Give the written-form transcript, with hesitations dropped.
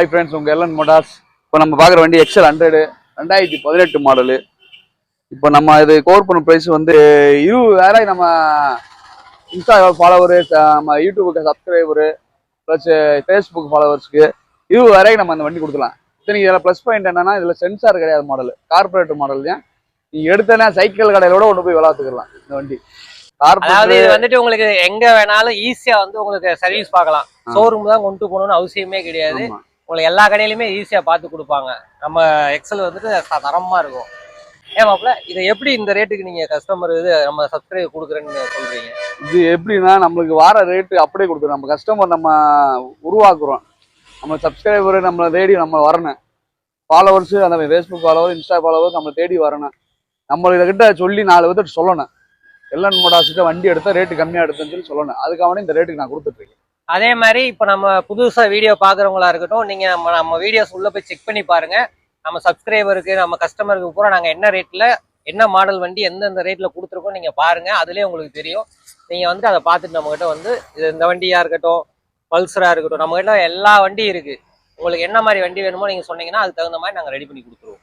Hi friends, உங்கள் LN Motors. இப்போ நம்ம பார்க்குற வண்டி எக்ஸல் 100 2018 மாடலு. இப்போ நம்ம இது கோர் பண்ண ப்ரைஸ் வந்து 20,000. நம்ம இன்ஸ்டா ஃபாலோவரு, நம்ம யூடியூபுக்கு சப்ஸ்கிரைபரு ப்ளஸ் ஃபேஸ்புக் ஃபாலோவர்ஸ்க்கு 20,000 நம்ம அந்த வண்டி கொடுக்கலாம். சரி, இதில் ப்ளஸ் பாயிண்ட் என்னன்னா, இதில் சென்சார் கிடையாது. மாடல் கார்பரேட் மாடல் தான். நீங்கள் எடுத்தனா சைக்கிள் கடையிலோட கொண்டு போய் விளாத்துக்கலாம் இந்த வண்டி. அதாவது இது வந்துட்டு உங்களுக்கு எங்க வேணாலும் ஈஸியா வந்து உங்களுக்கு சர்வீஸ் பார்க்கலாம். ஷோரூம் தான் கொண்டு போகணும்னு அவசியமே கிடையாது. உங்களுக்கு எல்லா கடையிலுமே ஈஸியா பார்த்து கொடுப்பாங்க. நம்ம எக்ஸல் வந்துட்டு தரமா இருக்கும். ஏமாப்ல இதை எப்படி இந்த ரேட்டுக்கு நீங்க கஸ்டமர் இது நம்ம சப்ஸ்கிரைப் கொடுக்குறேன்னு சொல்றீங்க? இது எப்படின்னா, நம்மளுக்கு வார ரேட்டு அப்படியே கொடுக்குறோம். நம்ம கஸ்டமர் நம்ம உருவாக்குறோம். நம்ம சப்ஸ்கிரைபர் நம்மளை தேடி நம்ம வரணும். ஃபாலோவர்ஸு அந்த ஃபேஸ்புக் ஃபாலோவர், இன்ஸ்டா ஃபாலோவர் நம்மளை தேடி வரணும். நம்ம இதக்கிட்ட சொல்லி 4 பேர்த்து சொல்லணும். எல்என் மோட்டார்ஸ்கிட்ட வண்டி எடுத்தா ரேட்டு கம்மியாக எடுத்துன்னு சொல்லணும். அதுக்காக இந்த ரேட்டுக்கு நான் கொடுத்துட்ருக்கேன். அதே மாதிரி இப்போ நம்ம புதுசாக வீடியோ பார்க்குறவங்களா இருக்கட்டும், நீங்கள் நம்ம வீடியோஸ் உள்ளே போய் செக் பண்ணி பாருங்க. நம்ம சப்ஸ்கிரைபருக்கு, நம்ம கஸ்டமருக்கு பூரா நாங்கள் என்ன ரேட்டில், என்ன மாடல் வண்டி எந்தெந்த ரேட்டில் கொடுத்துருக்கோம் நீங்கள் பாருங்கள். அதுலேயே உங்களுக்கு தெரியும். நீங்கள் வந்துட்டு அதை பார்த்துட்டு நம்மகிட்ட வந்து இந்த வண்டியாக இருக்கட்டும், பல்சராக இருக்கட்டும், நம்மகிட்ட எல்லா வண்டியும் இருக்குது. உங்களுக்கு என்ன மாதிரி வண்டி வேணுமோ நீங்கள் சொன்னீங்கன்னா அதுக்கு தகுந்த மாதிரி நாங்கள் ரெடி பண்ணி கொடுத்துருவோம்.